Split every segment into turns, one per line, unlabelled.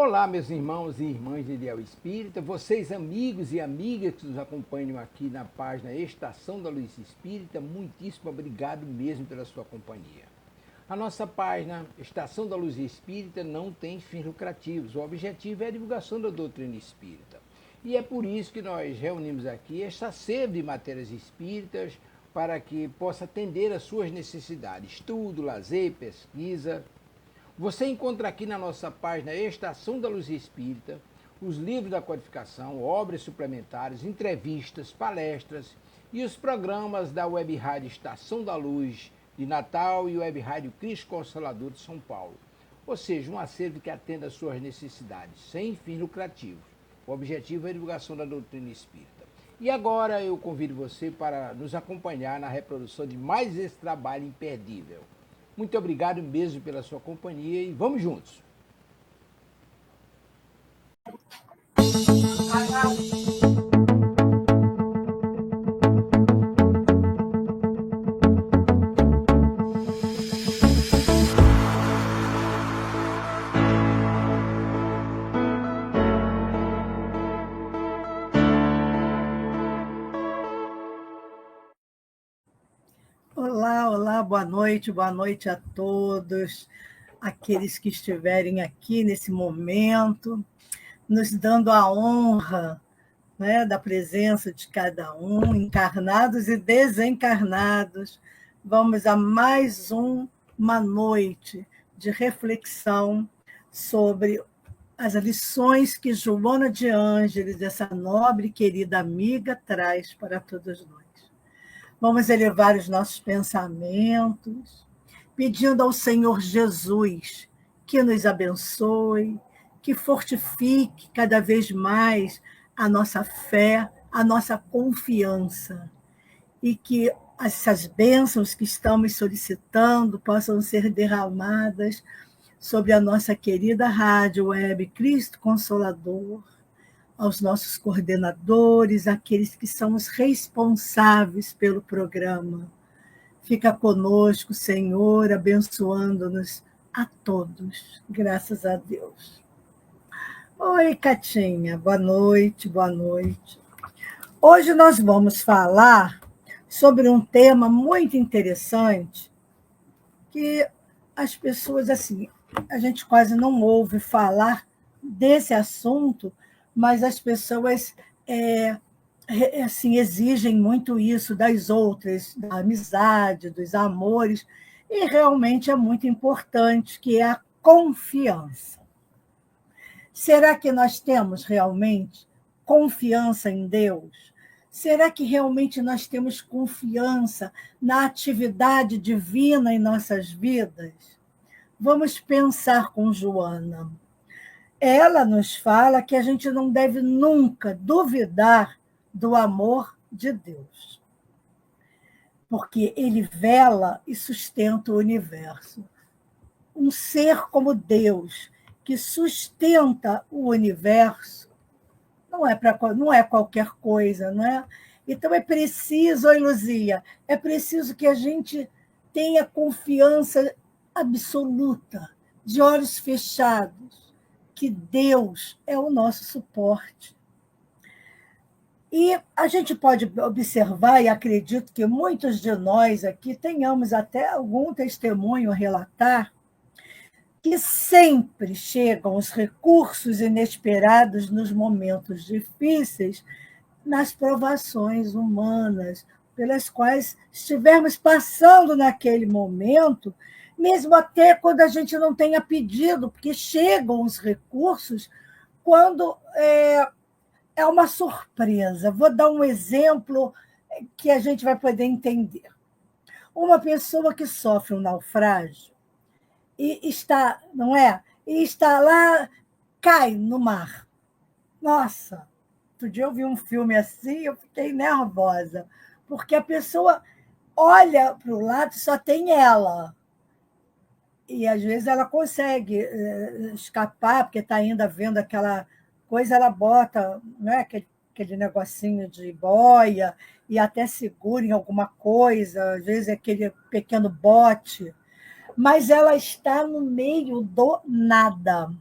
Olá, meus irmãos e irmãs de Ideal Espírita, vocês amigos e amigas que nos acompanham aqui na página Estação da Luz Espírita, muitíssimo obrigado mesmo pela sua companhia. A nossa página Estação da Luz Espírita não tem fins lucrativos, o objetivo é a divulgação da doutrina espírita. E é por isso que nós reunimos aqui esta sede de matérias espíritas para que possa atender às suas necessidades, estudo, lazer, pesquisa. Você encontra aqui na nossa página Estação da Luz Espírita os livros da codificação, obras suplementares, entrevistas, palestras e os programas da Web Rádio Estação da Luz de Natal e Web Rádio Cristo Consolador de São Paulo. Ou seja, um acervo que atenda às suas necessidades, sem fins lucrativos. O objetivo é a divulgação da doutrina espírita. E agora eu convido você para nos acompanhar na reprodução de mais esse trabalho imperdível. Muito obrigado mesmo pela sua companhia e vamos juntos.
Olá, boa noite a todos, aqueles que estiverem aqui nesse momento, nos dando a honra, né, da presença de cada um, encarnados e desencarnados. Vamos a mais uma noite de reflexão sobre as lições que Joana de Ângeles, essa nobre e querida amiga, traz para todos nós. Vamos elevar os nossos pensamentos, pedindo ao Senhor Jesus que nos abençoe, que fortifique cada vez mais a nossa fé, a nossa confiança, e que essas bênçãos que estamos solicitando possam ser derramadas sobre a nossa querida Rádio Web Cristo Consolador, aos nossos coordenadores, aqueles que são os responsáveis pelo programa. Fica conosco, Senhor, abençoando-nos a todos, graças a Deus. Oi, Catinha, boa noite. Hoje nós vamos falar sobre um tema muito interessante que as pessoas, assim, a gente quase não ouve falar desse assunto, mas as pessoas assim, exigem muito isso das outras, da amizade, dos amores, e realmente é muito importante, que é a confiança. Será que nós temos realmente confiança em Deus? Será que realmente nós temos confiança na atividade divina em nossas vidas? Vamos pensar com Joana. Ela nos fala que a gente não deve nunca duvidar do amor de Deus, porque ele vela e sustenta o universo. Um ser como Deus, que sustenta o universo, não é qualquer coisa, não é? Então é preciso, oi, Luzia, é preciso que a gente tenha confiança absoluta, de olhos fechados, que Deus é o nosso suporte. E a gente pode observar, e acredito que muitos de nós aqui tenhamos até algum testemunho a relatar, que sempre chegam os recursos inesperados nos momentos difíceis, nas provações humanas, pelas quais estivermos passando naquele momento, mesmo até quando a gente não tenha pedido, porque chegam os recursos quando é uma surpresa. Vou dar um exemplo que a gente vai poder entender. Uma pessoa que sofre um naufrágio e está, não é? E está lá, cai no mar. Nossa, outro dia eu vi um filme assim, eu fiquei nervosa, porque a pessoa olha para o lado e só tem ela. E às vezes ela consegue escapar, porque está ainda vendo aquela coisa, ela bota, não é, aquele negocinho de boia e até segura em alguma coisa, às vezes é aquele pequeno bote, mas ela está no meio do nada.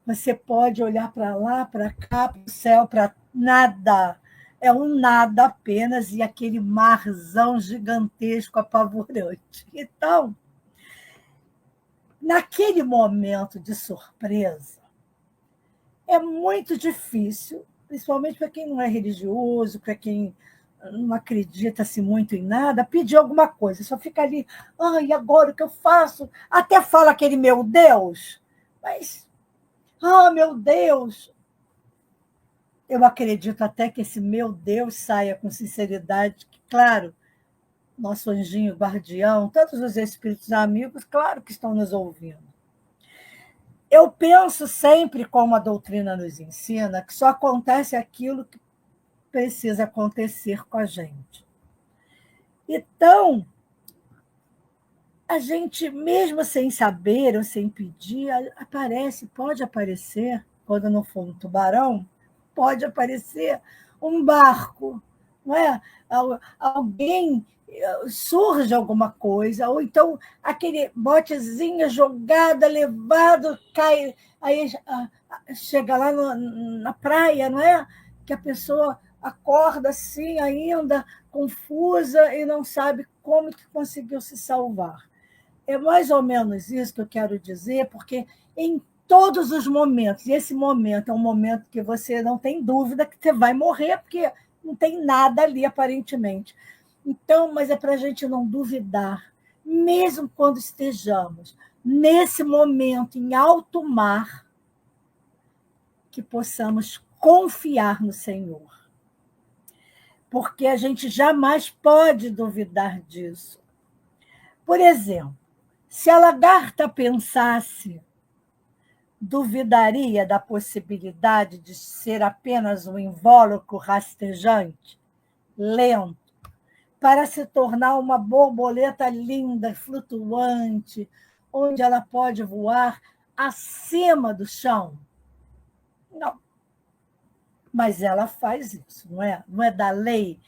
Você pode olhar para lá, para cá, para o céu, para nada. É um nada apenas e aquele marzão gigantesco, apavorante. Então, naquele momento de surpresa, é muito difícil, principalmente para quem não é religioso, para quem não acredita-se muito em nada, pedir alguma coisa. Só fica ali, e agora o que eu faço? Até fala aquele meu Deus, mas, meu Deus, eu acredito até que esse meu Deus saia com sinceridade, que, claro, nosso anjinho guardião, todos os espíritos amigos, claro que estão nos ouvindo. Eu penso sempre, como a doutrina nos ensina, que só acontece aquilo que precisa acontecer com a gente. Então, a gente, mesmo sem saber ou sem pedir, pode aparecer, quando não for um tubarão, pode aparecer um barco, não é? Alguém, surge alguma coisa, ou então aquele botezinho jogado, levado, cai, aí chega lá na praia, não é? Que a pessoa acorda assim ainda, confusa, e não sabe como que conseguiu se salvar. É mais ou menos isso que eu quero dizer, porque em todos os momentos, e esse momento é um momento que você não tem dúvida que você vai morrer, porque não tem nada ali, aparentemente. Então, mas é para a gente não duvidar, mesmo quando estejamos nesse momento em alto mar, que possamos confiar no Senhor. Porque a gente jamais pode duvidar disso. Por exemplo, se a lagarta pensasse, duvidaria da possibilidade de ser apenas um invólucro rastejante, lento, para se tornar uma borboleta linda, flutuante, onde ela pode voar acima do chão? Não. Mas ela faz isso, não é? Não é da lei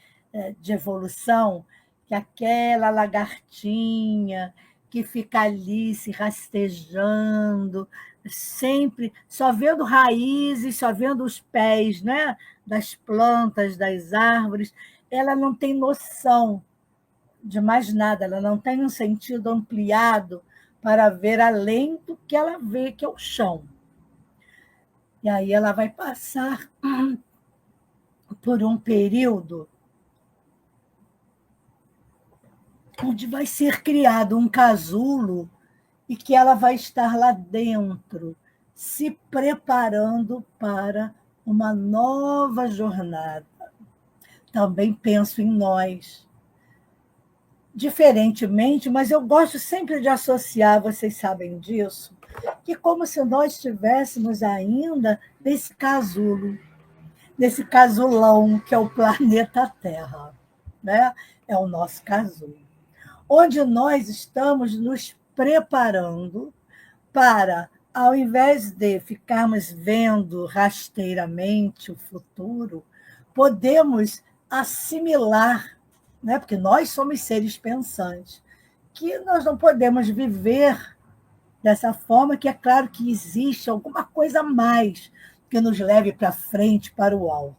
de evolução que aquela lagartinha que fica ali se rastejando, sempre só vendo raízes, só vendo os pés, né, das plantas, das árvores, ela não tem noção de mais nada, ela não tem um sentido ampliado para ver além do que ela vê, que é o chão. E aí ela vai passar por um período onde vai ser criado um casulo e que ela vai estar lá dentro, se preparando para uma nova jornada. Também penso em nós. Diferentemente, mas eu gosto sempre de associar, vocês sabem disso, que como se nós estivéssemos ainda nesse casulo, nesse casulão que é o planeta Terra, né? É o nosso casulo, onde nós estamos nos preparando para, ao invés de ficarmos vendo rasteiramente o futuro, podemos assimilar, né? Porque nós somos seres pensantes, que nós não podemos viver dessa forma, que é claro que existe alguma coisa a mais que nos leve para frente, para o alto.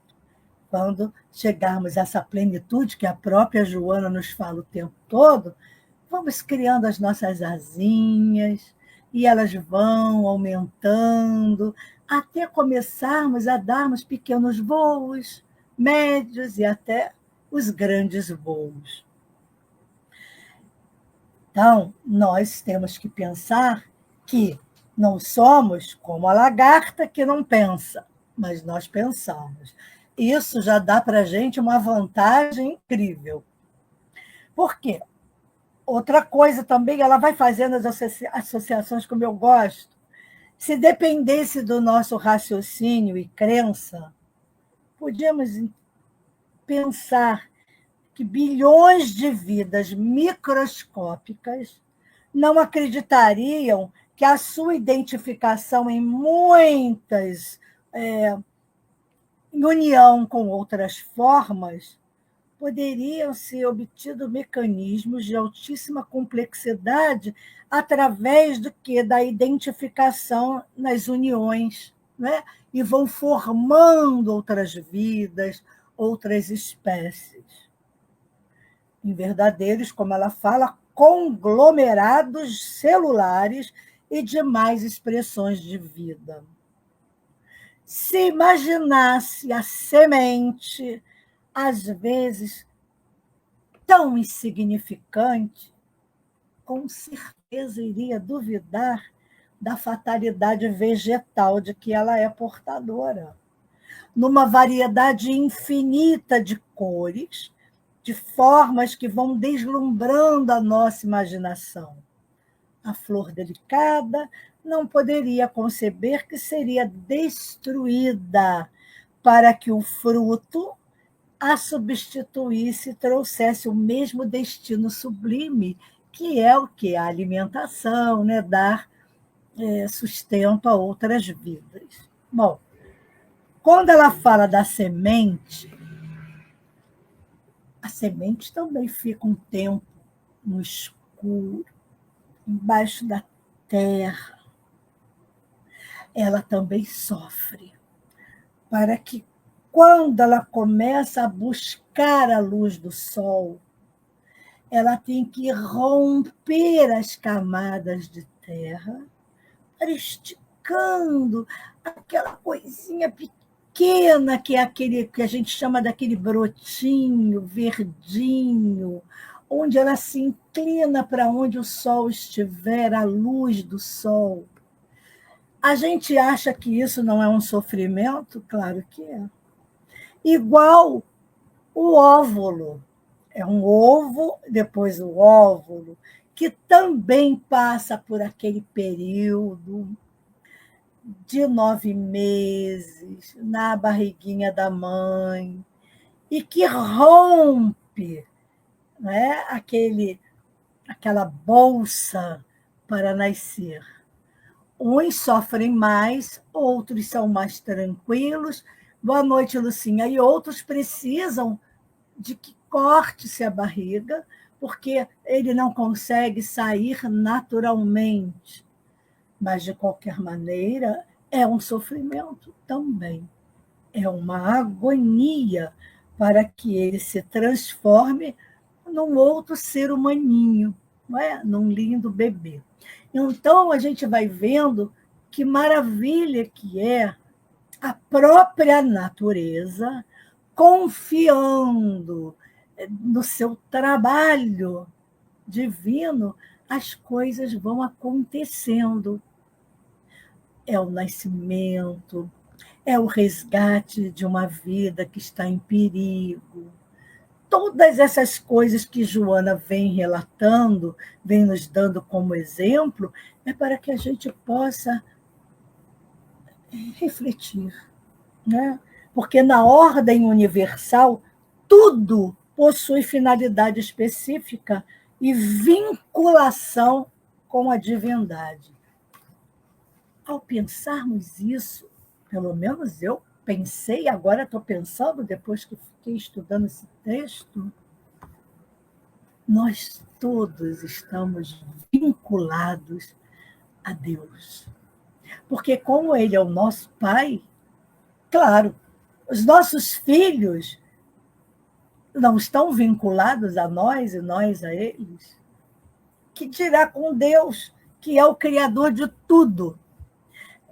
Quando chegarmos a essa plenitude que a própria Joana nos fala o tempo todo, vamos criando as nossas asinhas e elas vão aumentando até começarmos a darmos pequenos voos, médios e até os grandes voos. Então, nós temos que pensar que não somos como a lagarta que não pensa, mas nós pensamos. Isso já dá para a gente uma vantagem incrível. Por quê? Outra coisa também, ela vai fazendo as associações como eu gosto. Se dependesse do nosso raciocínio e crença, podíamos pensar que bilhões de vidas microscópicas não acreditariam que a sua identificação em muitas, em união com outras formas, poderiam ser obtidos mecanismos de altíssima complexidade através do que? Da identificação nas uniões, né? E vão formando outras vidas, outras espécies. Em verdadeiros, como ela fala, conglomerados celulares e demais expressões de vida. Se imaginasse a semente, às vezes tão insignificante, com certeza iria duvidar da fatalidade vegetal de que ela é portadora. Numa variedade infinita de cores, de formas que vão deslumbrando a nossa imaginação. A flor delicada não poderia conceber que seria destruída para que o fruto a substituísse e trouxesse o mesmo destino sublime, que é o que? A alimentação, né? Dar sustento a outras vidas. Bom, quando ela fala da semente, a semente também fica um tempo no escuro, embaixo da terra. Ela também sofre, para que, quando ela começa a buscar a luz do sol, ela tem que romper as camadas de terra, esticando aquela coisinha pequena que é aquele que a gente chama daquele brotinho verdinho, onde ela se inclina para onde o sol estiver, a luz do sol. A gente acha que isso não é um sofrimento? Claro que é. Igual o óvulo. É um ovo, depois o óvulo, que também passa por aquele período de 9 meses na barriguinha da mãe e que rompe, né, aquela bolsa para nascer. Uns sofrem mais, outros são mais tranquilos. Boa noite, Lucinha. E outros precisam de que corte-se a barriga, porque ele não consegue sair naturalmente. Mas, de qualquer maneira, é um sofrimento também. É uma agonia para que ele se transforme num outro ser humaninho, não é? Num lindo bebê. Então, a gente vai vendo que maravilha que é a própria natureza confiando no seu trabalho divino, as coisas vão acontecendo. É o nascimento, é o resgate de uma vida que está em perigo. Todas essas coisas que Joana vem relatando, vem nos dando como exemplo, é para que a gente possa refletir, né? Porque na ordem universal, tudo possui finalidade específica e vinculação com a divindade. Ao pensarmos isso, pelo menos eu pensei, agora estou pensando, depois que fiquei estudando esse texto, nós todos estamos vinculados a Deus. Porque como Ele é o nosso Pai, claro, os nossos filhos não estão vinculados a nós e nós a eles. Que dirá com Deus, que é o Criador de tudo.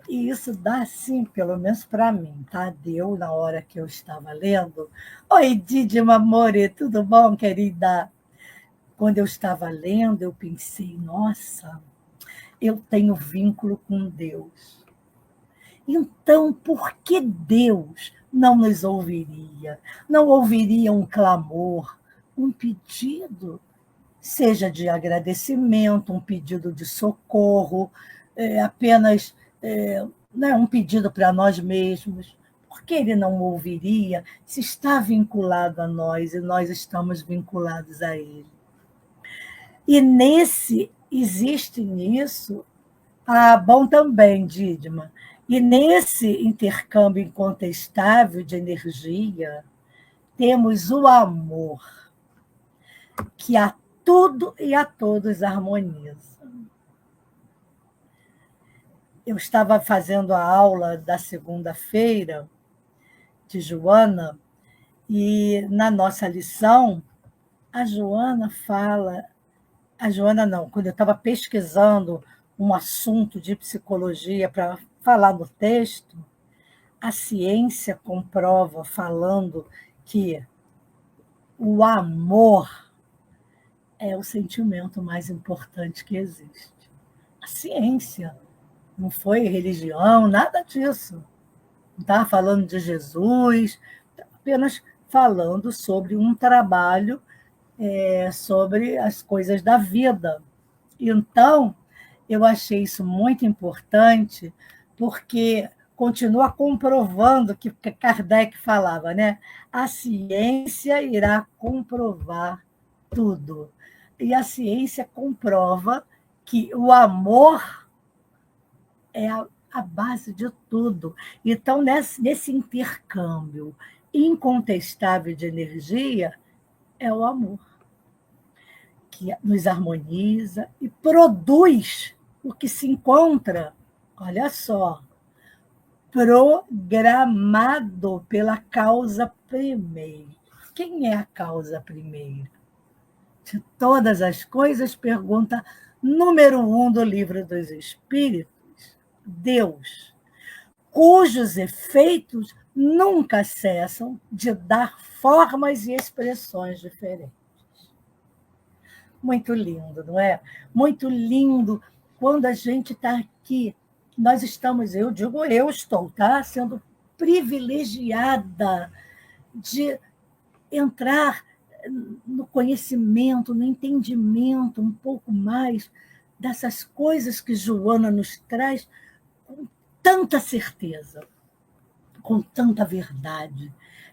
E isso dá, sim, pelo menos para mim, tá? Deu na hora que eu estava lendo. Oi, Didima More, tudo bom, querida? Quando eu estava lendo, eu pensei, nossa, eu tenho vínculo com Deus. Então, por que Deus não nos ouviria? Não ouviria um clamor, um pedido, seja de agradecimento, um pedido de socorro, apenas um pedido para nós mesmos. Por que ele não ouviria se está vinculado a nós e nós estamos vinculados a ele? E existe nisso, bom também, Didma, e nesse intercâmbio incontestável de energia, temos o amor, que a tudo e a todos harmoniza. Eu estava fazendo a aula da segunda-feira de Joana, e na nossa lição, a Joana fala... A Joana não, quando eu estava pesquisando um assunto de psicologia para falar no texto, a ciência comprova, falando que o amor é o sentimento mais importante que existe. A ciência, não foi religião, nada disso. Não estava falando de Jesus, apenas falando sobre um trabalho sobre as coisas da vida. Então, eu achei isso muito importante, porque continua comprovando que Kardec falava, né? A ciência irá comprovar tudo. E a ciência comprova que o amor é a base de tudo. Então, nesse intercâmbio incontestável de energia, é o amor que nos harmoniza e produz o que se encontra, olha só, programado pela causa primeira. Quem é a causa primeira? De todas as coisas, pergunta número 1 do Livro dos Espíritos, Deus, cujos efeitos nunca cessam de dar formas e expressões diferentes. Muito lindo, não é? Muito lindo quando a gente está aqui. Nós estamos, eu digo, eu estou, tá? Sendo privilegiada de entrar no conhecimento, no entendimento um pouco mais dessas coisas que Joana nos traz com tanta certeza, com tanta verdade.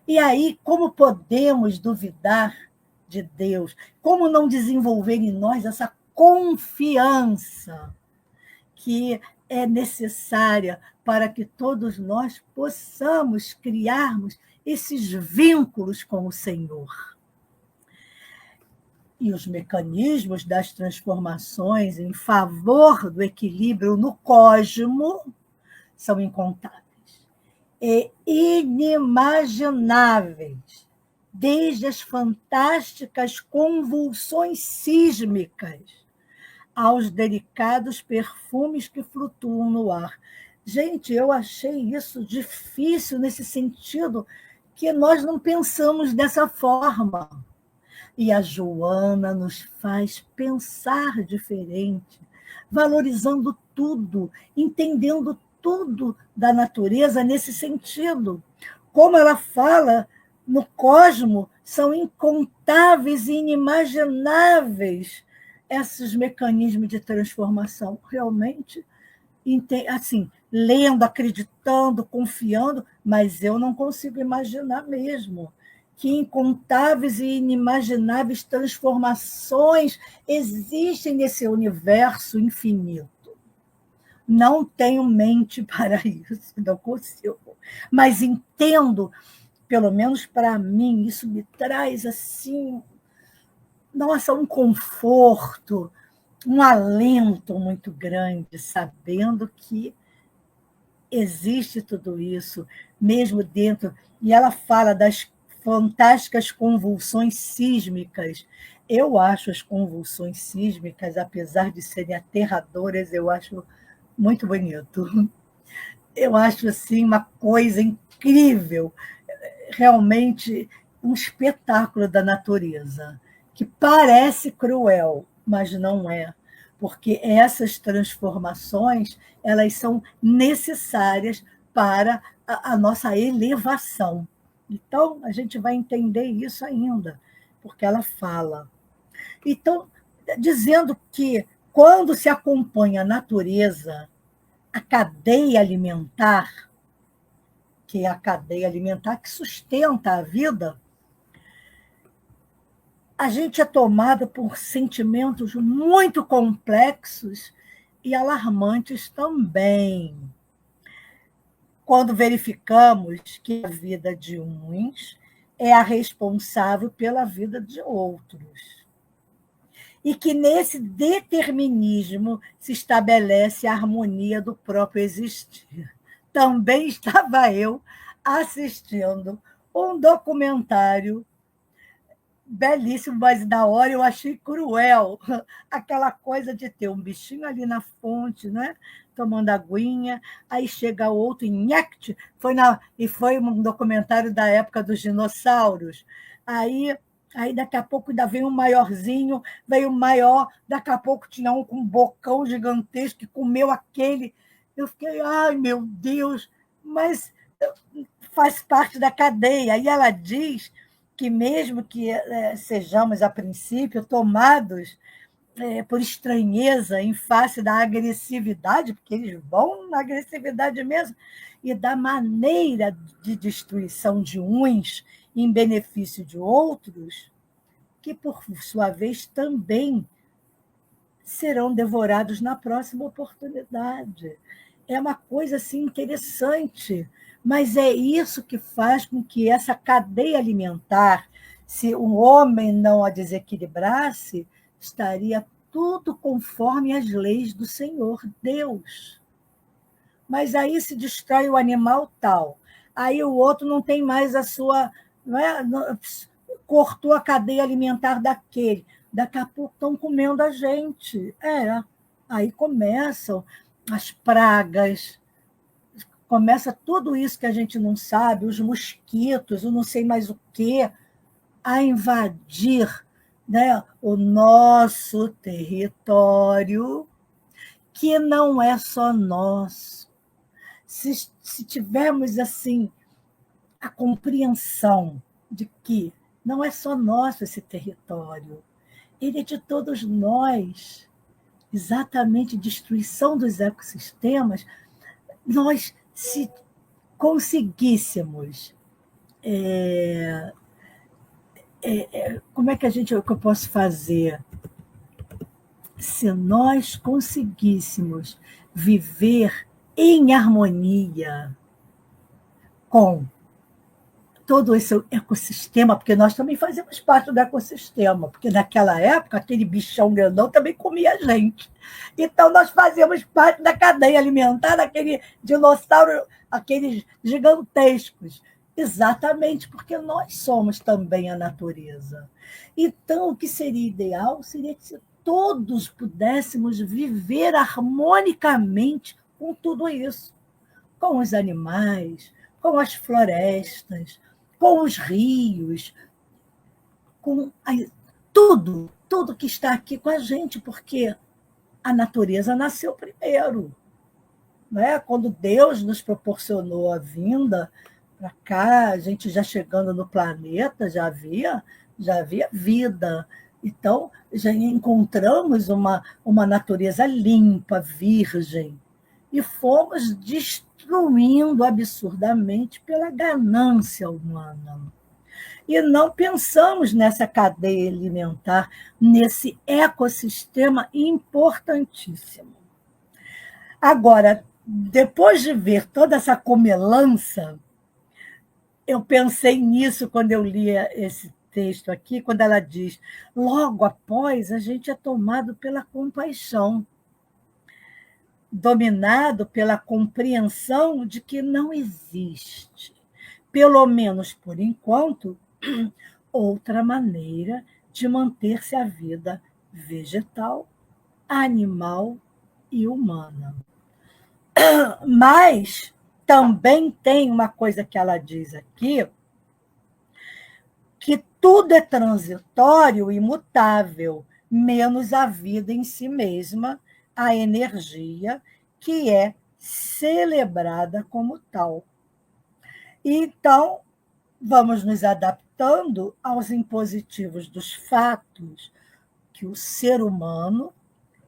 E aí, como podemos duvidar de Deus? Como não desenvolver em nós essa confiança que é necessária para que todos nós possamos criarmos esses vínculos com o Senhor? E os mecanismos das transformações em favor do equilíbrio no cosmo são incontáveis e inimagináveis, desde as fantásticas convulsões sísmicas aos delicados perfumes que flutuam no ar. Gente, eu achei isso difícil nesse sentido, que nós não pensamos dessa forma. E a Joana nos faz pensar diferente, valorizando tudo, entendendo tudo da natureza nesse sentido. Como ela fala, no cosmo são incontáveis e inimagináveis esses mecanismos de transformação. Realmente, assim, lendo, acreditando, confiando, mas eu não consigo imaginar mesmo que incontáveis e inimagináveis transformações existem nesse universo infinito. Não tenho mente para isso, não consigo. Mas entendo, pelo menos para mim, isso me traz assim, nossa, um conforto, um alento muito grande, sabendo que existe tudo isso, mesmo dentro. E ela fala das fantásticas convulsões sísmicas. Eu acho as convulsões sísmicas, apesar de serem aterradoras, eu acho muito bonito. Eu acho assim uma coisa incrível, realmente um espetáculo da natureza, que parece cruel, mas não é, porque essas transformações elas são necessárias para a nossa elevação. Então, a gente vai entender isso ainda, porque ela fala. Então, dizendo que quando se acompanha a natureza, a cadeia alimentar, que é a cadeia alimentar que sustenta a vida, a gente é tomado por sentimentos muito complexos e alarmantes também. Quando verificamos que a vida de uns é a responsável pela vida de outros. E que nesse determinismo se estabelece a harmonia do próprio existir. Também estava eu assistindo um documentário belíssimo, mas na hora eu achei cruel. Aquela coisa de ter um bichinho ali na fonte, né? Tomando aguinha, aí chega outro e nhect, e foi um documentário da época dos dinossauros. Aí daqui a pouco ainda veio um maiorzinho, veio um maior, daqui a pouco tinha um com um bocão gigantesco que comeu aquele. Eu fiquei, ai meu Deus, mas faz parte da cadeia. E ela diz que mesmo que sejamos, a princípio, tomados por estranheza em face da agressividade, porque eles vão na agressividade mesmo, e da maneira de destruição de uns em benefício de outros, que, por sua vez, também serão devorados na próxima oportunidade. É uma coisa assim interessante, mas é isso que faz com que essa cadeia alimentar, se o homem não a desequilibrasse, estaria tudo conforme as leis do Senhor Deus. Mas aí se destrói o animal tal, aí o outro não tem mais a sua... Não é, cortou a cadeia alimentar daquele. Daqui a pouco estão comendo a gente. Aí começam as pragas, começa tudo isso que a gente não sabe, os mosquitos, eu não sei mais o quê, a invadir, né, o nosso território, que não é só nosso. Se tivermos assim a compreensão de que não é só nosso esse território, ele é de todos nós, exatamente destruição dos ecossistemas, nós, se conseguíssemos, como é que que eu posso fazer? Se nós conseguíssemos viver em harmonia com todo esse ecossistema, porque nós também fazemos parte do ecossistema, porque naquela época aquele bichão grandão também comia a gente. Então nós fazemos parte da cadeia alimentar daquele dinossauro, aqueles gigantescos. Exatamente, porque nós somos também a natureza. Então, o que seria ideal seria que todos pudéssemos viver harmonicamente com tudo isso, com os animais, com as florestas, com os rios, com tudo que está aqui com a gente, porque a natureza nasceu primeiro. Né? Quando Deus nos proporcionou a vinda para cá, a gente já chegando no planeta, já havia vida. Então, já encontramos uma natureza limpa, virgem, e fomos destruindo absurdamente pela ganância humana. E não pensamos nessa cadeia alimentar, nesse ecossistema importantíssimo. Agora, depois de ver toda essa comelança, eu pensei nisso quando eu li esse texto aqui, quando ela diz: logo após, a gente é tomado pela compaixão, dominado pela compreensão de que não existe, pelo menos por enquanto, outra maneira de manter-se a vida vegetal, animal e humana. Mas também tem uma coisa que ela diz aqui, que tudo é transitório e mutável, menos a vida em si mesma, a energia, que é celebrada como tal. Então, vamos nos adaptando aos impositivos dos fatos que o ser humano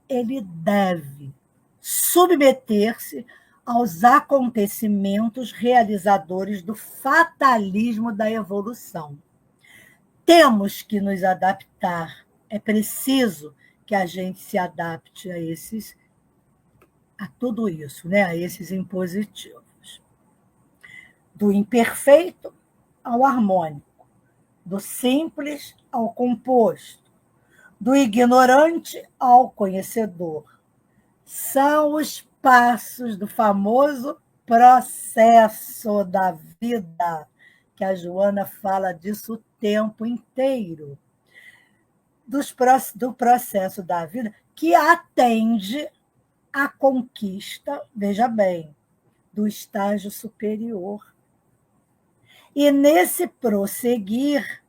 ele deve submeter-se aos acontecimentos realizadores do fatalismo da evolução. Temos que nos adaptar, é preciso que a gente se adapte a tudo isso, né? A esses impositivos. Do imperfeito ao harmônico, do simples ao composto, do ignorante ao conhecedor. São os passos do famoso processo da vida, que a Joana fala disso o tempo inteiro, do processo da vida, que atende à conquista, veja bem, do estágio superior. E nesse prosseguir,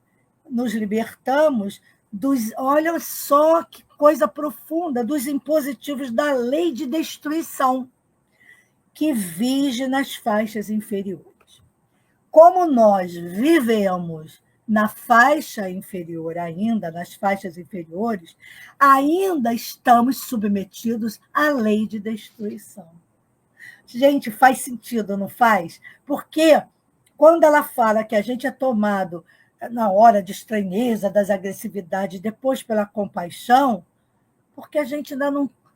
nos libertamos dos, olha só que coisa profunda, dos impositivos da lei de destruição, que vige nas faixas inferiores. Como nós vivemos na faixa inferior ainda, nas faixas inferiores, ainda estamos submetidos à lei de destruição. Gente, faz sentido, não faz? Porque quando ela fala que a gente é tomado na hora de estranheza, das agressividades, depois pela compaixão, porque a gente ainda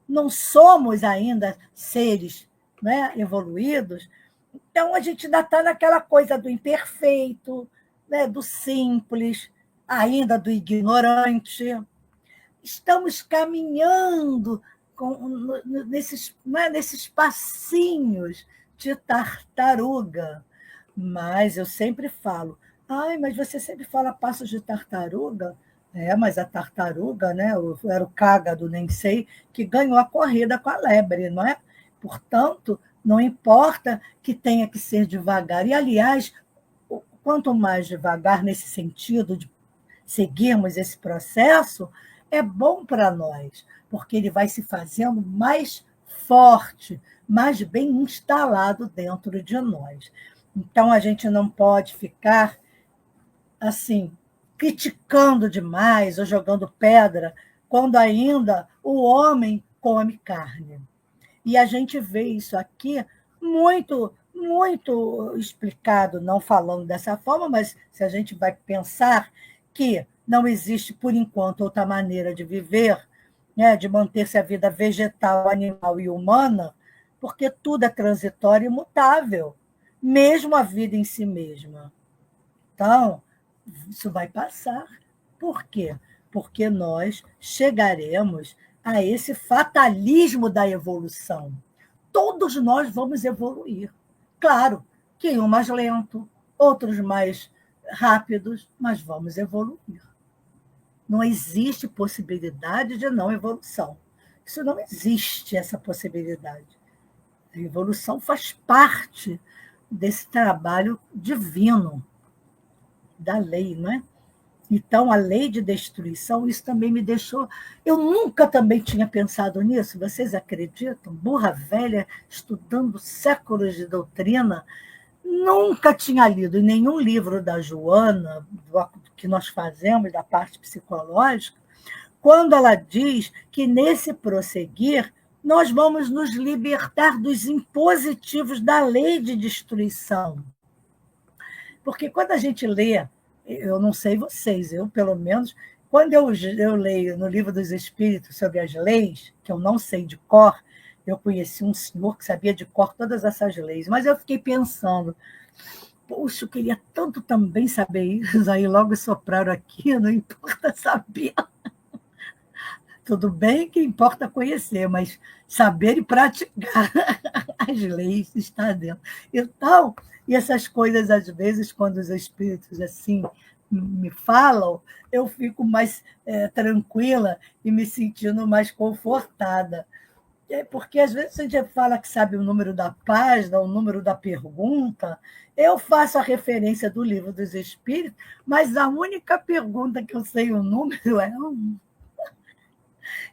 não somos ainda seres, né, evoluídos, então a gente ainda está naquela coisa do imperfeito, né, do simples, ainda do ignorante. Estamos caminhando nesses passinhos de tartaruga. Mas eu sempre falo, mas você sempre fala passos de tartaruga? Mas a tartaruga, né, era o cágado, nem sei, que ganhou a corrida com a lebre, não é? Portanto, não importa que tenha que ser devagar. E, aliás, quanto mais devagar nesse sentido de seguirmos esse processo, é bom para nós, porque ele vai se fazendo mais forte, mais bem instalado dentro de nós. Então, a gente não pode ficar assim, criticando demais ou jogando pedra, quando ainda o homem come carne. E a gente vê isso aqui muito, muito explicado, não falando dessa forma, mas se a gente vai pensar que não existe, por enquanto, outra maneira de viver, né, de manter-se a vida vegetal, animal e humana, porque tudo é transitório e imutável, mesmo a vida em si mesma. Então, isso vai passar. Por quê? Porque nós chegaremos a esse fatalismo da evolução. Todos nós vamos evoluir. Claro que um mais lento, outros mais rápidos, mas vamos evoluir. Não existe possibilidade de não evolução. Isso não existe, essa possibilidade. A evolução faz parte desse trabalho divino, da lei, não é? Então, a lei de destruição, isso também me deixou... Eu nunca também tinha pensado nisso, vocês acreditam? Burra velha, estudando séculos de doutrina, nunca tinha lido em nenhum livro da Joana, que nós fazemos, da parte psicológica, quando ela diz que, nesse prosseguir, nós vamos nos libertar dos impositivos da lei de destruição. Porque quando a gente lê, eu não sei vocês, eu, pelo menos, quando eu leio no Livro dos Espíritos sobre as leis, que eu não sei de cor, eu conheci um senhor que sabia de cor todas essas leis, mas eu fiquei pensando, poxa, eu queria tanto também saber isso, aí logo sopraram aqui, não importa saber. Tudo bem que importa conhecer, mas saber e praticar as leis está dentro. Então, e essas coisas, às vezes, quando os espíritos assim me falam, eu fico mais tranquila e me sentindo mais confortada. Porque, às vezes, a gente fala que sabe o número da página, o número da pergunta, eu faço a referência do Livro dos Espíritos, mas a única pergunta que eu sei o número é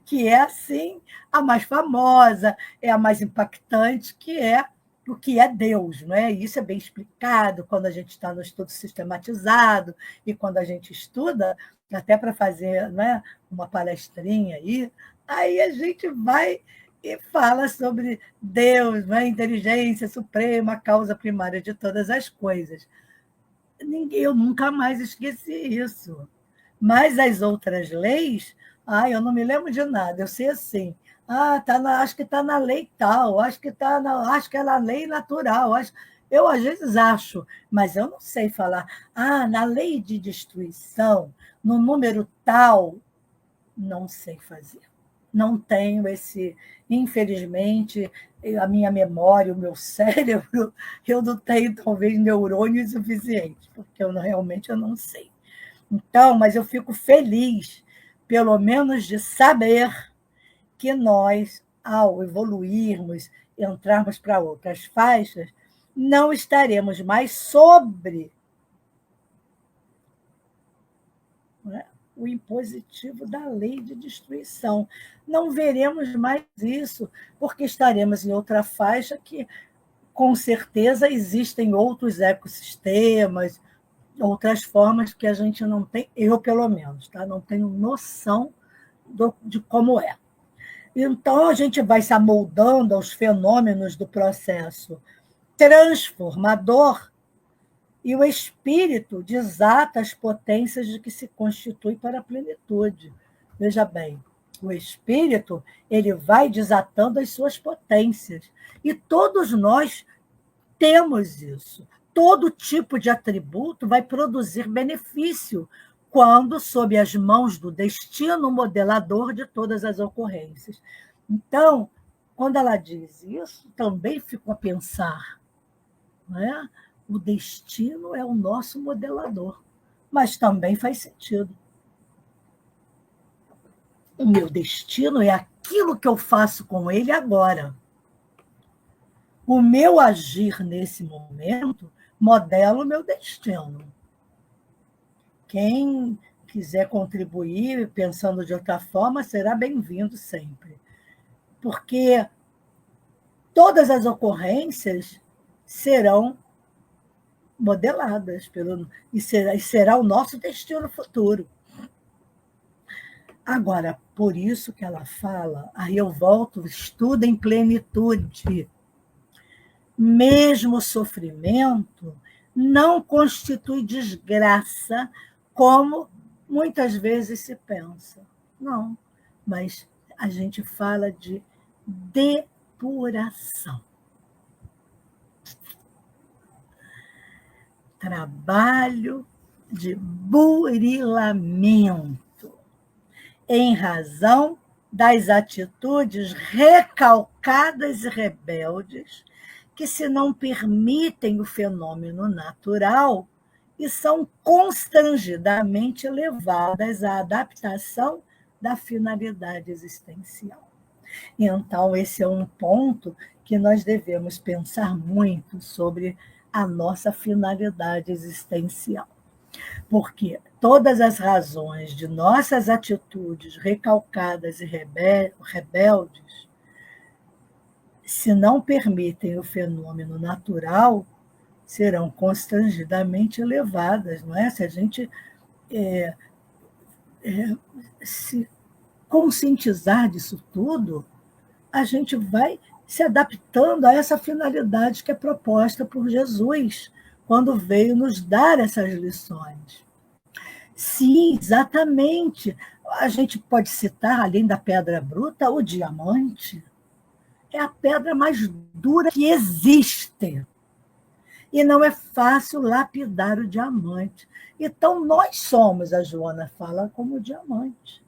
que é, assim, a mais famosa, é a mais impactante, que é o que é Deus, não é? Isso é bem explicado quando a gente está no estudo sistematizado e quando a gente estuda, até para fazer, né, uma palestrinha aí a gente vai e fala sobre Deus, né, inteligência suprema, a causa primária de todas as coisas. Eu nunca mais esqueci isso. Mas as outras leis, eu não me lembro de nada, eu sei assim, acho que está na lei tal, acho que é na lei natural. Eu, às vezes, acho, mas eu não sei falar. Na lei de destruição, no número tal, não sei fazer. Não tenho esse. Infelizmente, a minha memória, o meu cérebro, eu não tenho, talvez, neurônios suficientes, porque realmente eu não sei. Então, mas eu fico feliz, pelo menos, de saber que nós, ao evoluirmos, entrarmos para outras faixas, não estaremos mais sobre, né, o impositivo da lei de destruição. Não veremos mais isso, porque estaremos em outra faixa que, com certeza, existem outros ecossistemas, outras formas que a gente não tem, eu pelo menos, tá? Não tenho noção de como é. Então, a gente vai se amoldando aos fenômenos do processo transformador e o espírito desata as potências de que se constitui para a plenitude. Veja bem, o espírito ele vai desatando as suas potências. E todos nós temos isso. Todo tipo de atributo vai produzir benefício quando sob as mãos do destino modelador de todas as ocorrências. Então, quando ela diz isso, também fico a pensar, né? O destino é o nosso modelador, mas também faz sentido. O meu destino é aquilo que eu faço com ele agora. O meu agir nesse momento modela o meu destino. Quem quiser contribuir pensando de outra forma será bem-vindo sempre. Porque todas as ocorrências serão modeladas e será o nosso destino futuro. Agora, por isso que ela fala, aí eu volto, estuda em plenitude. Mesmo o sofrimento não constitui desgraça, como muitas vezes se pensa. Não, mas a gente fala de depuração. Trabalho de burilamento, em razão das atitudes recalcadas e rebeldes que se não permitem o fenômeno natural e são constrangidamente levadas à adaptação da finalidade existencial. Então, esse é um ponto que nós devemos pensar muito sobre a nossa finalidade existencial. Porque todas as razões de nossas atitudes recalcadas e rebeldes, se não permitem o fenômeno natural, serão constrangidamente elevadas, não é? Se a gente se conscientizar disso tudo, a gente vai se adaptando a essa finalidade que é proposta por Jesus, quando veio nos dar essas lições. Sim, exatamente. A gente pode citar, além da pedra bruta, o diamante. É a pedra mais dura que existe. E não é fácil lapidar o diamante. Então, nós somos, a Joana fala, como o diamante.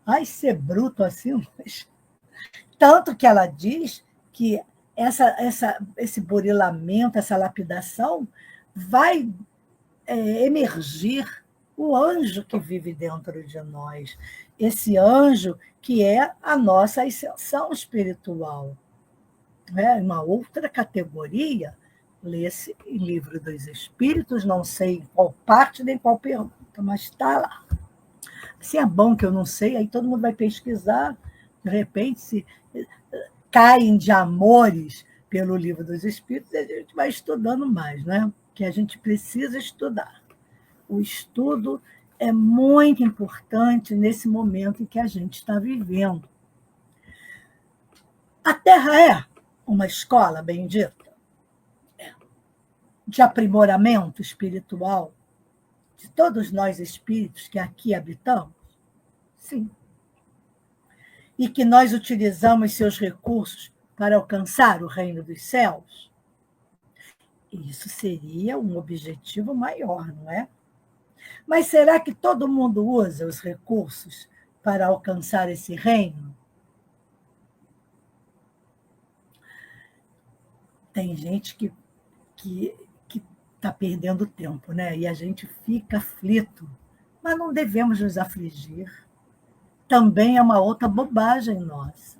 Ai, ser bruto assim, mas... Tanto que ela diz que esse burilamento, essa lapidação, vai emergir o anjo que vive dentro de nós. Esse anjo que é a nossa ascensão espiritual. Uma outra categoria, lê-se em Livro dos Espíritos, não sei em qual parte nem qual pergunta, mas está lá. Se é bom que eu não sei, aí todo mundo vai pesquisar, de repente, se caem de amores pelo Livro dos Espíritos, a gente vai estudando mais, né? Que a gente precisa estudar. O estudo é muito importante nesse momento em que a gente está vivendo. A Terra é uma escola bendita de aprimoramento espiritual de todos nós espíritos que aqui habitamos? Sim. E que nós utilizamos seus recursos para alcançar o reino dos céus? Isso seria um objetivo maior, não é? Mas será que todo mundo usa os recursos para alcançar esse reino? Tem gente que está perdendo tempo, né? E a gente fica aflito. Mas não devemos nos afligir. Também é uma outra bobagem nossa.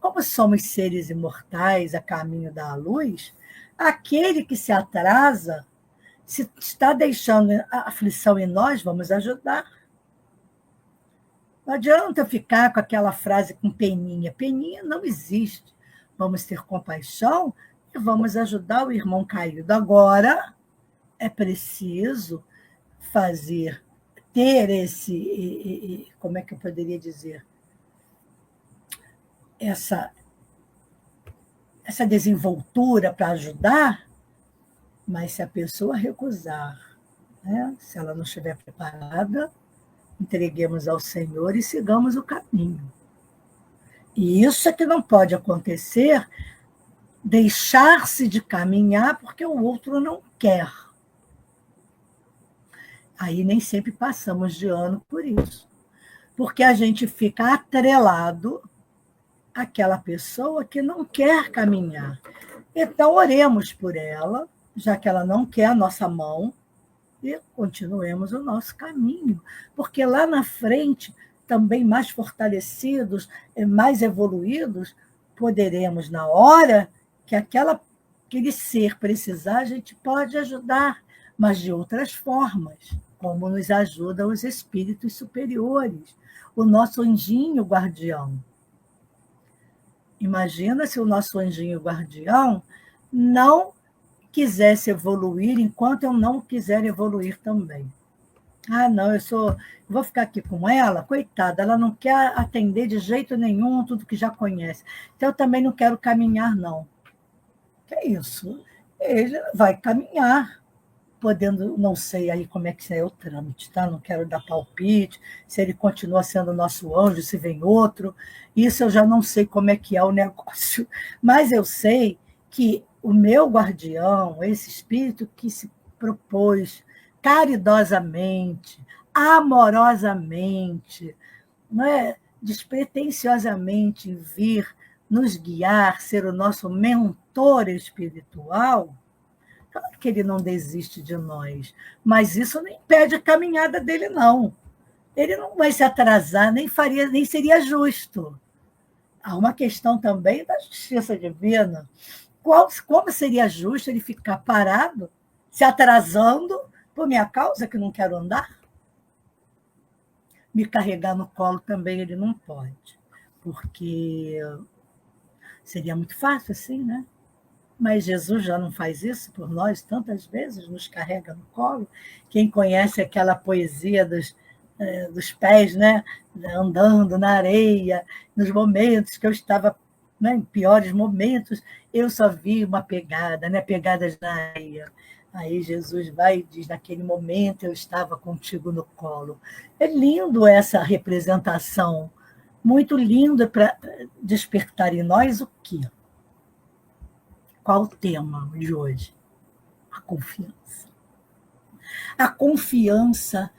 Como somos seres imortais a caminho da luz, aquele que se atrasa, se está deixando a aflição em nós, vamos ajudar. Não adianta ficar com aquela frase com peninha. Peninha não existe. Vamos ter compaixão e vamos ajudar o irmão caído. Agora, é preciso ter esse, como é que eu poderia dizer? Essa desenvoltura para ajudar, mas se a pessoa recusar, né? Se ela não estiver preparada, entreguemos ao Senhor e sigamos o caminho. E isso é que não pode acontecer, deixar-se de caminhar porque o outro não quer. Aí nem sempre passamos de ano por isso, porque a gente fica atrelado àquela pessoa que não quer caminhar. Então, oremos por ela, já que ela não quer a nossa mão, e continuemos o nosso caminho, porque lá na frente, também mais fortalecidos, mais evoluídos, poderemos, na hora que aquele ser precisar, a gente pode ajudar, mas de outras formas, como nos ajudam os espíritos superiores, o nosso anjinho guardião. Imagina se o nosso anjinho guardião não quisesse evoluir enquanto eu não quiser evoluir também. Ah, não, vou ficar aqui com ela, coitada, ela não quer atender de jeito nenhum tudo que já conhece. Então, eu também não quero caminhar, não. Que é isso? Ele vai caminhar, podendo, não sei aí como é que é o trâmite, tá? Não quero dar palpite, se ele continua sendo nosso anjo, se vem outro, isso eu já não sei como é que é o negócio, mas eu sei que o meu guardião, esse espírito que se propôs caridosamente, amorosamente, não é? Despretensiosamente vir nos guiar, ser o nosso mentor espiritual, claro que ele não desiste de nós, mas isso não impede a caminhada dele, não. Ele não vai se atrasar, nem seria justo. Há uma questão também da justiça divina. Como seria justo ele ficar parado, se atrasando por minha causa, que não quero andar? Me carregar no colo também ele não pode, porque seria muito fácil assim, né? Mas Jesus já não faz isso por nós tantas vezes, nos carrega no colo. Quem conhece aquela poesia dos pés, né? Andando na areia, nos momentos que eu estava, né, em piores momentos, eu só vi uma pegada, né? Pegadas na areia. Aí Jesus vai e diz, naquele momento eu estava contigo no colo. É lindo essa representação, muito lindo para despertar em nós o quê? Qual o tema de hoje? A confiança. A confiança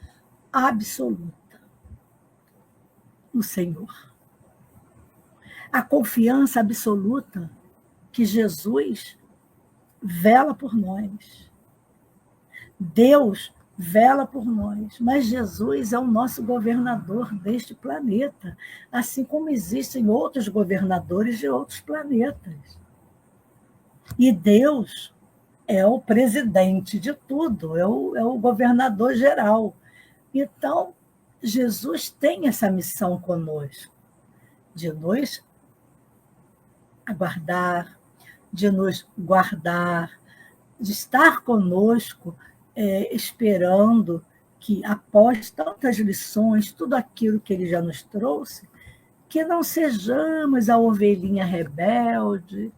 absoluta no Senhor. A confiança absoluta que Jesus vela por nós. Deus vela por nós, mas Jesus é o nosso governador deste planeta, assim como existem outros governadores de outros planetas. E Deus é o presidente de tudo, é o governador geral. Então, Jesus tem essa missão conosco, de nos aguardar, de nos guardar, de estar conosco, esperando que, após tantas lições, tudo aquilo que ele já nos trouxe, que não sejamos a ovelhinha rebelde,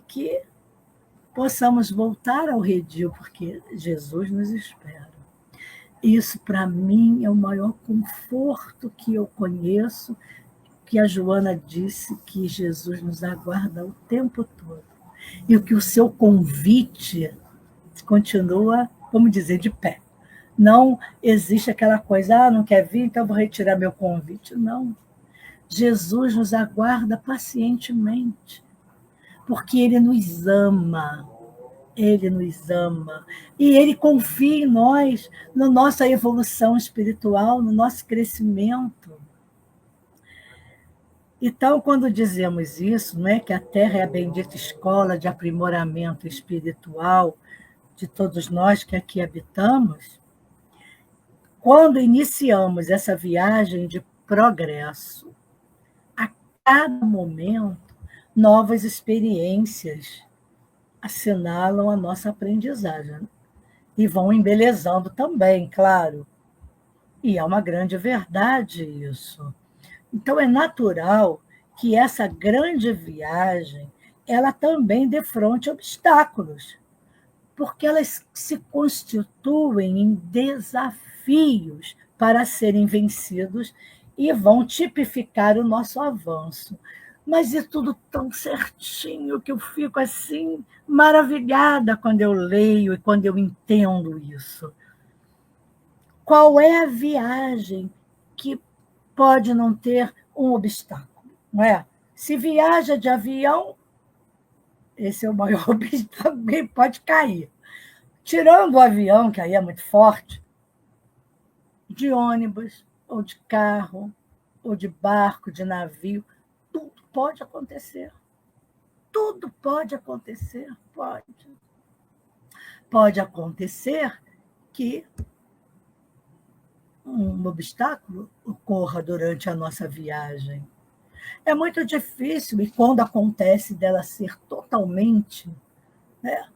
que possamos voltar ao redil, porque Jesus nos espera. Isso, para mim, é o maior conforto que eu conheço, que a Joana disse que Jesus nos aguarda o tempo todo. E que o seu convite continua, vamos dizer, de pé. Não existe aquela coisa, não quer vir, então vou retirar meu convite. Não. Jesus nos aguarda pacientemente, porque Ele nos ama. Ele nos ama. E Ele confia em nós, na nossa evolução espiritual, no nosso crescimento. Então, quando dizemos isso, não é que a Terra é a bendita escola de aprimoramento espiritual de todos nós que aqui habitamos, quando iniciamos essa viagem de progresso, a cada momento, novas experiências assinalam a nossa aprendizagem e vão embelezando também, claro. E é uma grande verdade isso. Então, é natural que essa grande viagem ela também defronte obstáculos, porque elas se constituem em desafios para serem vencidos e vão tipificar o nosso avanço. Mas é tudo tão certinho que eu fico assim maravilhada quando eu leio e quando eu entendo isso. Qual é a viagem que pode não ter um obstáculo? Não é? Se viaja de avião, esse é o maior obstáculo, alguém pode cair. Tirando o avião, que aí é muito forte, de ônibus, ou de carro, ou de barco, de navio, tudo pode acontecer. Tudo pode acontecer, pode. Pode acontecer que um obstáculo ocorra durante a nossa viagem. É muito difícil, e quando acontece dela ser totalmente, né,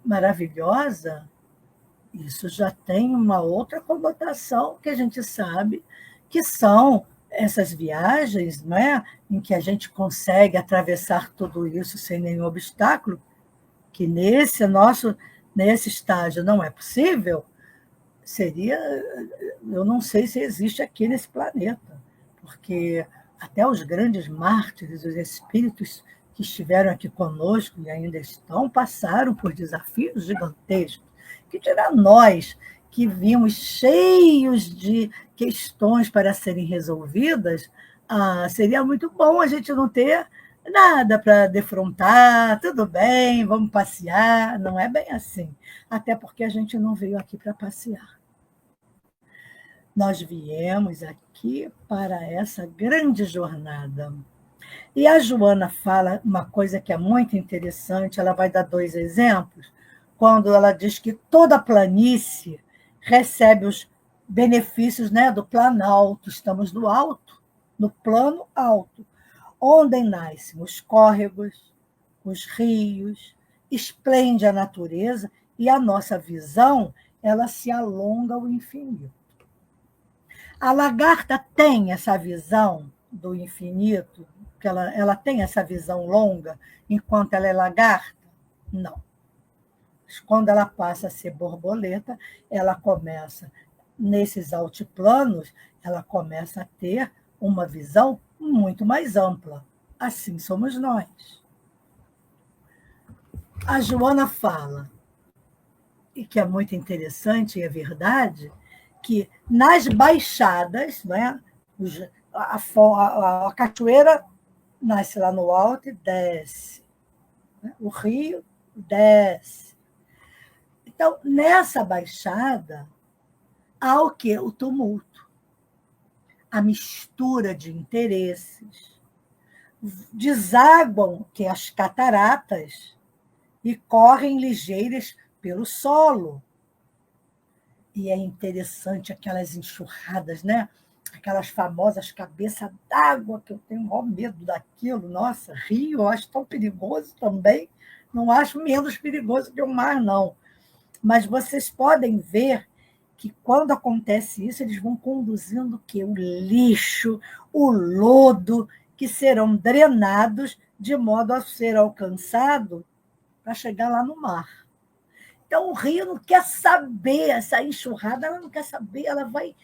maravilhosa, isso já tem uma outra conotação que a gente sabe que são essas viagens, né, em que a gente consegue atravessar tudo isso sem nenhum obstáculo, que nesse estágio não é possível, seria, eu não sei se existe aqui nesse planeta, porque até os grandes mártires, os espíritos que estiveram aqui conosco e ainda estão, passaram por desafios gigantescos, que dirá nós, que vimos cheios de questões para serem resolvidas, seria muito bom a gente não ter nada para defrontar, tudo bem, vamos passear, não é bem assim, até porque a gente não veio aqui para passear. Nós viemos aqui para essa grande jornada. E a Joana fala uma coisa que é muito interessante, ela vai dar 2 exemplos, quando ela diz que toda planície recebe os benefícios, né, do planalto, estamos no alto, no plano alto, onde nascem os córregos, os rios, esplende a natureza e a nossa visão ela se alonga ao infinito. A lagarta tem essa visão do infinito, que ela tem essa visão longa enquanto ela é lagarta? Não. Quando ela passa a ser borboleta, ela começa, nesses altiplanos, ela começa a ter uma visão muito mais ampla. Assim somos nós. A Joana fala, e que é muito interessante, e é verdade, que nas baixadas, né, a cachoeira nasce lá no alto e desce. Né? O rio desce. Então, nessa baixada, há o quê? O tumulto, a mistura de interesses. Desaguam que as cataratas e correm ligeiras pelo solo. E é interessante aquelas enxurradas, né? Aquelas famosas cabeças d'água, que eu tenho o maior medo daquilo. Nossa, rio eu acho tão perigoso também. Não acho menos perigoso que o mar, não. Mas vocês podem ver que, quando acontece isso, eles vão conduzindo o quê? O lixo, o lodo, que serão drenados de modo a ser alcançado para chegar lá no mar. Então, o rio não quer saber, essa enxurrada, ela não quer saber, ela vai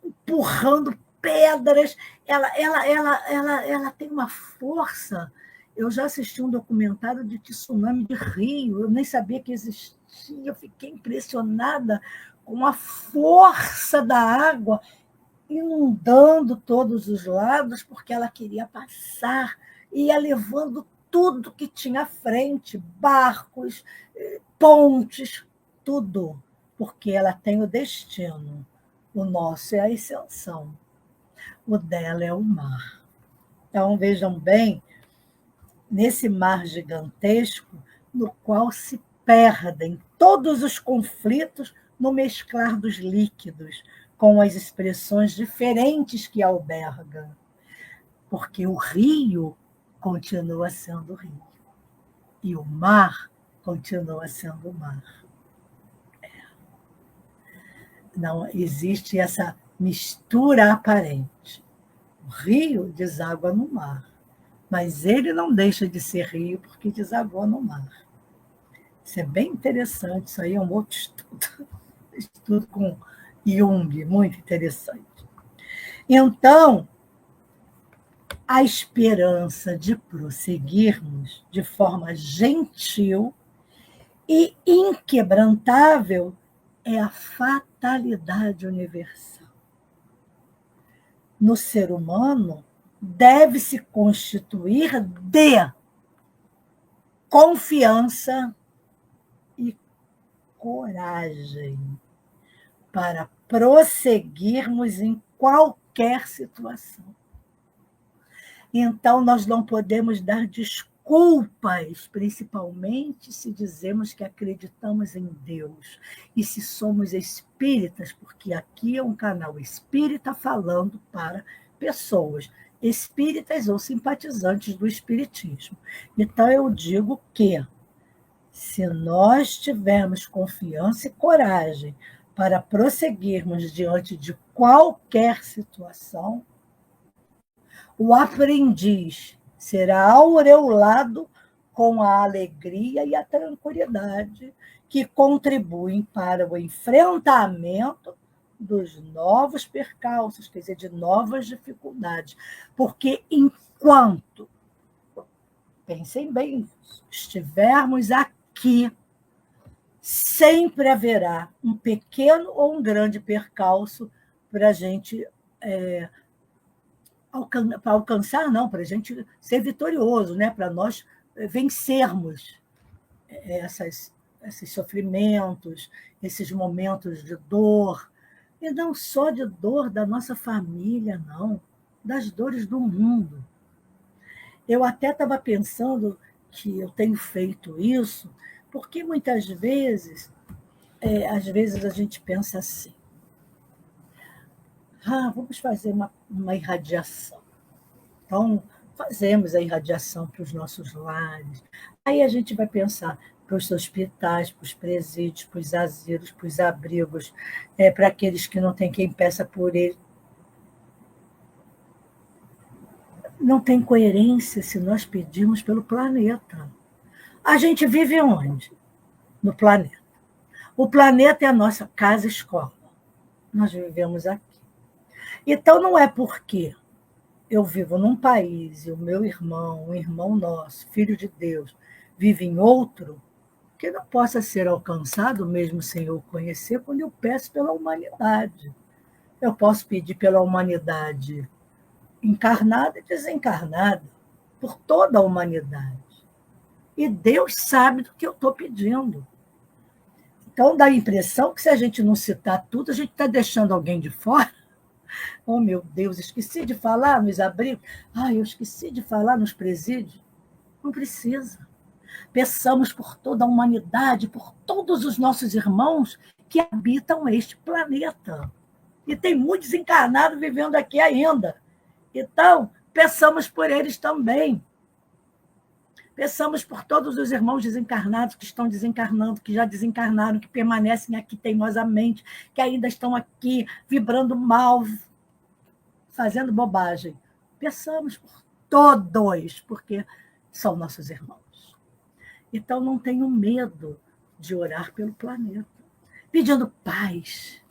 empurrando pedras, ela tem uma força. Eu já assisti um documentário de tsunami de rio, eu nem sabia que Eu fiquei impressionada com a força da água inundando todos os lados, porque ela queria passar, ia levando tudo que tinha à frente, barcos, pontes, tudo, porque ela tem o destino. O nosso é a ascensão, o dela é o mar. Então, vejam bem, nesse mar gigantesco, no qual se perdem todos os conflitos no mesclar dos líquidos, com as expressões diferentes que alberga, porque o rio continua sendo rio e o mar continua sendo mar. Não existe essa mistura aparente. O rio deságua no mar, mas ele não deixa de ser rio porque desagua no mar. Isso é bem interessante, isso aí é um outro estudo, estudo com Jung, muito interessante. Então, a esperança de prosseguirmos de forma gentil e inquebrantável é a fatalidade universal. No ser humano, deve se constituir de confiança e coragem para prosseguirmos em qualquer situação. Então, nós não podemos dar desculpas, principalmente se dizemos que acreditamos em Deus e se somos espíritas, porque aqui é um canal espírita falando para pessoas espíritas ou simpatizantes do espiritismo. Então, eu digo que, se nós tivermos confiança e coragem para prosseguirmos diante de qualquer situação, o aprendiz será aureolado com a alegria e a tranquilidade que contribuem para o enfrentamento dos novos percalços, quer dizer, de novas dificuldades. Porque enquanto, pensem bem, estivermos aqui, sempre haverá um pequeno ou um grande percalço para a gente para alcançar, não, para a gente ser vitorioso, né? Para nós vencermos esses sofrimentos, esses momentos de dor, e não só de dor da nossa família, não, das dores do mundo. Eu até estava pensando que eu tenho feito isso, porque muitas vezes, às vezes a gente pensa assim, vamos fazer uma irradiação. Então, fazemos a irradiação para os nossos lares. Aí a gente vai pensar para os hospitais, para os presídios, para os asilos, para os abrigos, para aqueles que não têm quem peça por eles. Não tem coerência se nós pedirmos pelo planeta. A gente vive onde? No planeta. O planeta é a nossa casa-escola. Nós vivemos aqui. Então, não é porque eu vivo num país e o meu irmão, um irmão nosso, filho de Deus, vive em outro, que não possa ser alcançado, mesmo sem eu conhecer, quando eu peço pela humanidade. Eu posso pedir pela humanidade encarnada e desencarnada, por toda a humanidade. E Deus sabe do que eu estou pedindo. Então, dá a impressão que se a gente não citar tudo, a gente está deixando alguém de fora. Oh, meu Deus, esqueci de falar nos abrigos. Eu esqueci de falar nos presídios. Não precisa. Peçamos por toda a humanidade, por todos os nossos irmãos que habitam este planeta. E tem muitos encarnados vivendo aqui ainda. Então, peçamos por eles também. Peçamos por todos os irmãos desencarnados que estão desencarnando, que já desencarnaram, que permanecem aqui teimosamente, que ainda estão aqui vibrando mal, fazendo bobagem. Peçamos por todos, porque são nossos irmãos. Então, não tenham medo de orar pelo planeta, pedindo paz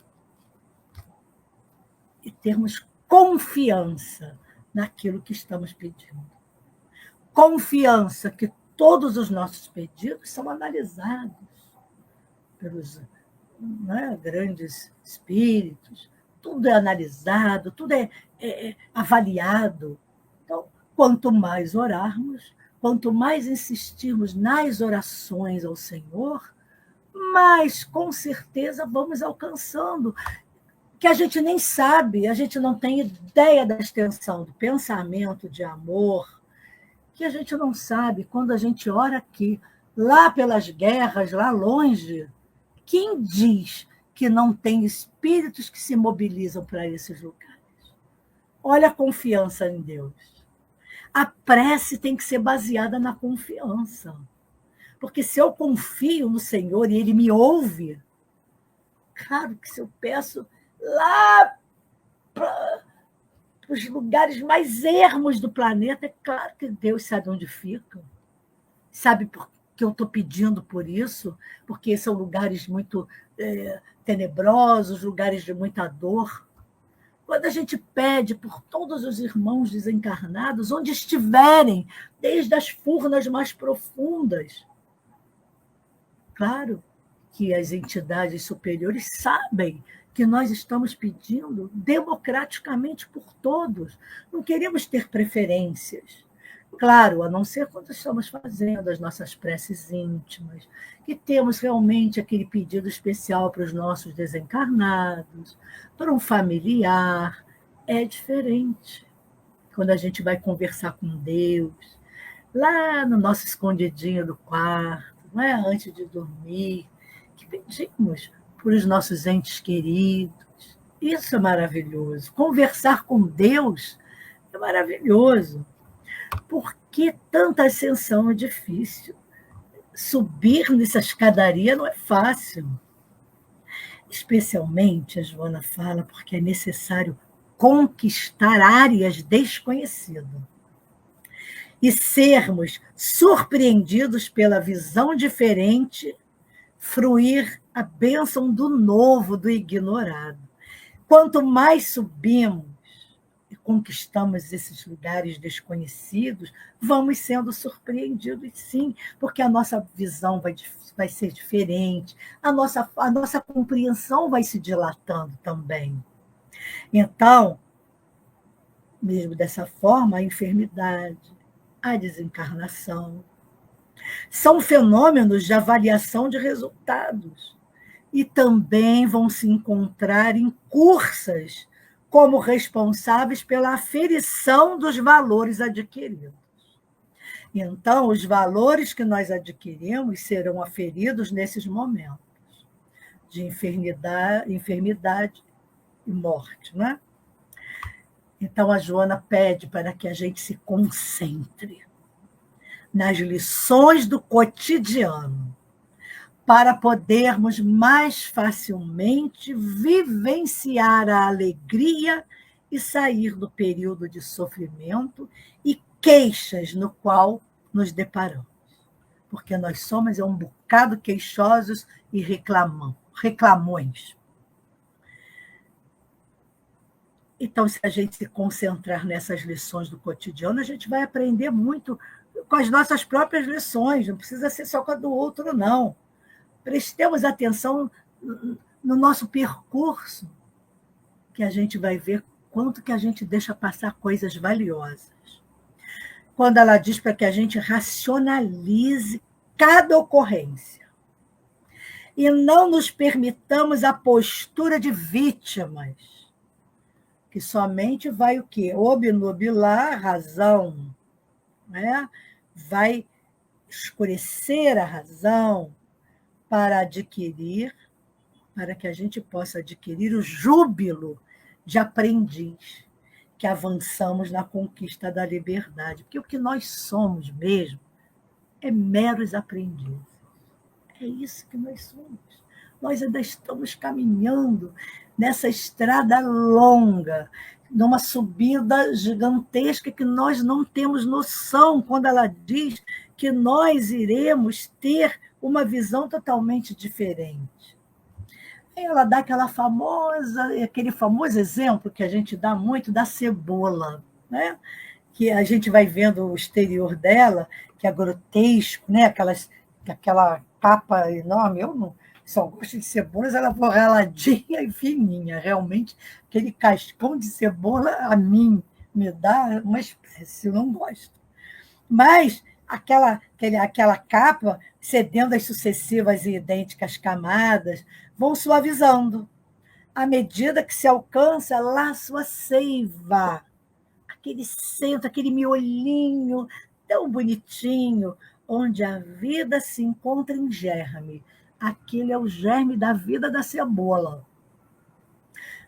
e termos confiança naquilo que estamos pedindo. Confiança que todos os nossos pedidos são analisados, pelos, né, grandes espíritos, tudo é analisado, tudo é avaliado. Então, quanto mais orarmos, quanto mais insistirmos nas orações ao Senhor, mais com certeza vamos alcançando, que a gente nem sabe, a gente não tem ideia da extensão do pensamento de amor, que a gente não sabe quando a gente ora aqui, lá pelas guerras, lá longe. Quem diz que não tem espíritos que se mobilizam para esses lugares? Olha a confiança em Deus. A prece tem que ser baseada na confiança. Porque se eu confio no Senhor e Ele me ouve, claro que se eu peço lá para os lugares mais ermos do planeta, é claro que Deus sabe onde fica. Sabe por que eu estou pedindo por isso? Porque são lugares muito tenebrosos, lugares de muita dor. Quando a gente pede por todos os irmãos desencarnados, onde estiverem, desde as furnas mais profundas, claro que as entidades superiores sabem que nós estamos pedindo democraticamente por todos. Não queremos ter preferências. Claro, a não ser quando estamos fazendo as nossas preces íntimas, que temos realmente aquele pedido especial para os nossos desencarnados, para um familiar, é diferente. Quando a gente vai conversar com Deus, lá no nosso escondidinho do quarto, não é? Antes de dormir, que pedimos por os nossos entes queridos. Isso é maravilhoso. Conversar com Deus é maravilhoso. Por que tanta ascensão é difícil? Subir nessa escadaria não é fácil. Especialmente, a Joana fala, porque é necessário conquistar áreas desconhecidas e sermos surpreendidos pela visão diferente, fruir a bênção do novo, do ignorado. Quanto mais subimos e conquistamos esses lugares desconhecidos, vamos sendo surpreendidos, sim, porque a nossa visão vai ser diferente, a nossa compreensão vai se dilatando também. Então, mesmo dessa forma, a enfermidade, a desencarnação, são fenômenos de avaliação de resultados e também vão se encontrar em cursas como responsáveis pela aferição dos valores adquiridos. Então, os valores que nós adquirimos serão aferidos nesses momentos de enfermidade e morte, né? Então, a Joana pede para que a gente se concentre nas lições do cotidiano, para podermos mais facilmente vivenciar a alegria e sair do período de sofrimento e queixas no qual nos deparamos. Porque nós somos um bocado queixosos e reclamões. Então, se a gente se concentrar nessas lições do cotidiano, a gente vai aprender muito com as nossas próprias lições, não precisa ser só com a do outro, não. Prestemos atenção no nosso percurso, que a gente vai ver quanto que a gente deixa passar coisas valiosas. Quando ela diz para que a gente racionalize cada ocorrência e não nos permitamos a postura de vítimas, que somente vai o quê? Obnubilar a razão, né? Vai escurecer a razão para que a gente possa adquirir o júbilo de aprendiz, que avançamos na conquista da liberdade. Porque o que nós somos mesmo é meros aprendizes. É isso que nós somos. Nós ainda estamos caminhando nessa estrada longa, numa subida gigantesca que nós não temos noção quando ela diz que nós iremos ter uma visão totalmente diferente. Aí ela dá aquele famoso exemplo que a gente dá muito da cebola, né? Que a gente vai vendo o exterior dela, que é grotesco, né? Aquela capa enorme. só gosto de cebolas, ela for raladinha e fininha. Realmente, aquele cascão de cebola, a mim, me dá uma espécie, eu não gosto. Mas aquela capa, cedendo às sucessivas e idênticas camadas, vão suavizando, à medida que se alcança lá sua seiva, aquele centro, aquele miolinho tão bonitinho, onde a vida se encontra em germe. Aquele é o germe da vida da cebola.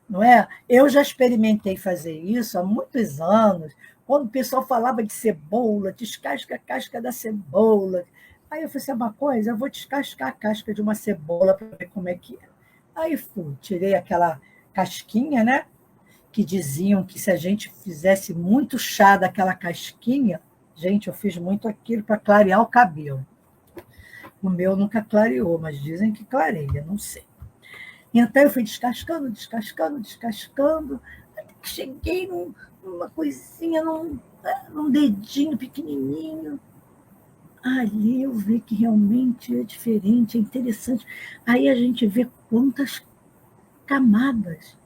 Não é? Eu já experimentei fazer isso há muitos anos, quando o pessoal falava de cebola, descasca a casca da cebola. Aí eu falei assim, uma coisa, eu vou descascar a casca de uma cebola para ver como é que é. Aí fui, tirei aquela casquinha, né? Que diziam que se a gente fizesse muito chá daquela casquinha, gente, eu fiz muito aquilo para clarear o cabelo. O meu nunca clareou, mas dizem que clareia, não sei. Então eu fui descascando, descascando, descascando, até que cheguei numa coisinha, num dedinho pequenininho. Ali eu vi que realmente é diferente, é interessante. Aí a gente vê quantas camadas.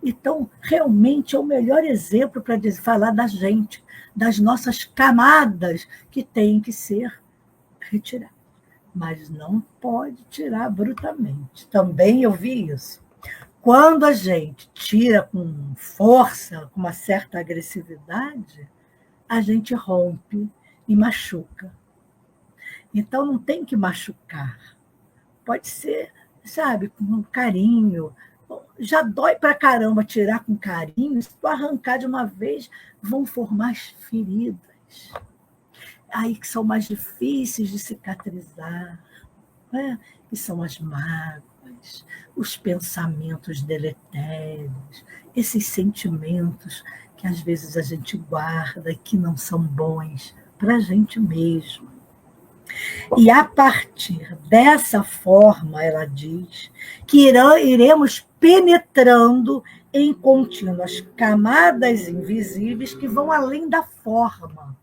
Então, realmente é o melhor exemplo para falar da gente, das nossas camadas que têm que ser retiradas. Mas não pode tirar brutamente. Também eu vi isso. Quando a gente tira com força, com uma certa agressividade, a gente rompe e machuca. Então, não tem que machucar. Pode ser, sabe, com carinho. Já dói pra caramba tirar com carinho, se tu arrancar de uma vez, vão formar as feridas. Aí que são mais difíceis de cicatrizar, né? Que são as mágoas, os pensamentos deletérios, esses sentimentos que às vezes a gente guarda e que não são bons para a gente mesmo. E a partir dessa forma, ela diz, que iremos penetrando em contínuas camadas invisíveis que vão além da forma.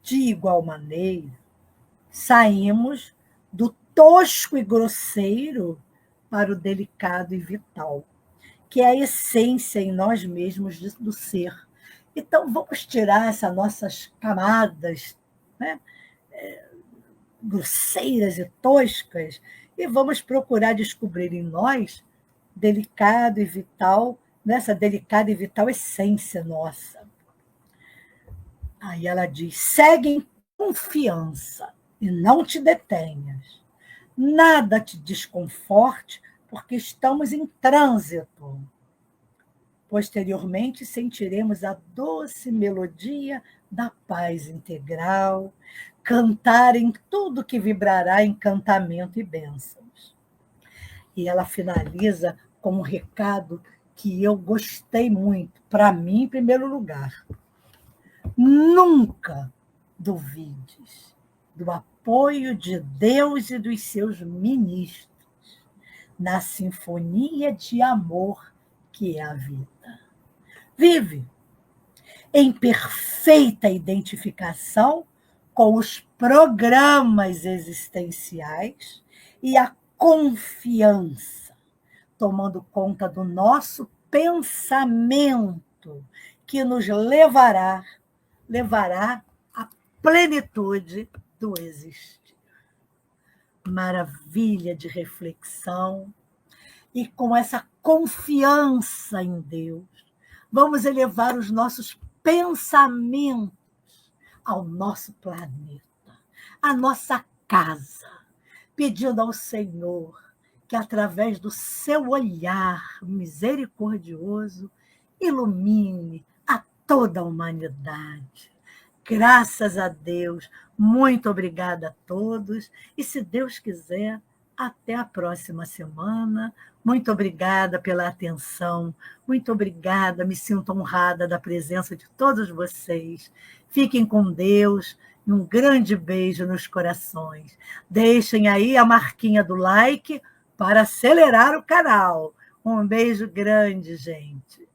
De igual maneira, saímos do tosco e grosseiro para o delicado e vital, que é a essência em nós mesmos do ser. Então, vamos tirar essas nossas camadas, né, grosseiras e toscas, e vamos procurar descobrir em nós delicado e vital, nessa delicada e vital essência nossa. Aí ela diz, segue em confiança e não te detenhas. Nada te desconforte, porque estamos em trânsito. Posteriormente, sentiremos a doce melodia da paz integral, cantar em tudo que vibrará encantamento e bênçãos. E ela finaliza com um recado que eu gostei muito, para mim, em primeiro lugar. Nunca duvides do apoio de Deus e dos seus ministros na sinfonia de amor que é a vida. Vive em perfeita identificação com os programas existenciais e a confiança, tomando conta do nosso pensamento, que nos levará à plenitude do existir. Maravilha de reflexão. E com essa confiança em Deus, vamos elevar os nossos pensamentos ao nosso planeta, à nossa casa, pedindo ao Senhor que, através do seu olhar misericordioso, ilumine a toda a humanidade. Graças a Deus, muito obrigada a todos, e se Deus quiser, até a próxima semana. Muito obrigada pela atenção, muito obrigada, me sinto honrada da presença de todos vocês. Fiquem com Deus e um grande beijo nos corações. Deixem aí a marquinha do like para acelerar o canal. Um beijo grande, gente.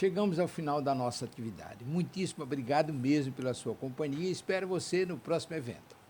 chegamos ao final da nossa atividade. Muitíssimo obrigado mesmo pela sua companhia e espero você no próximo evento.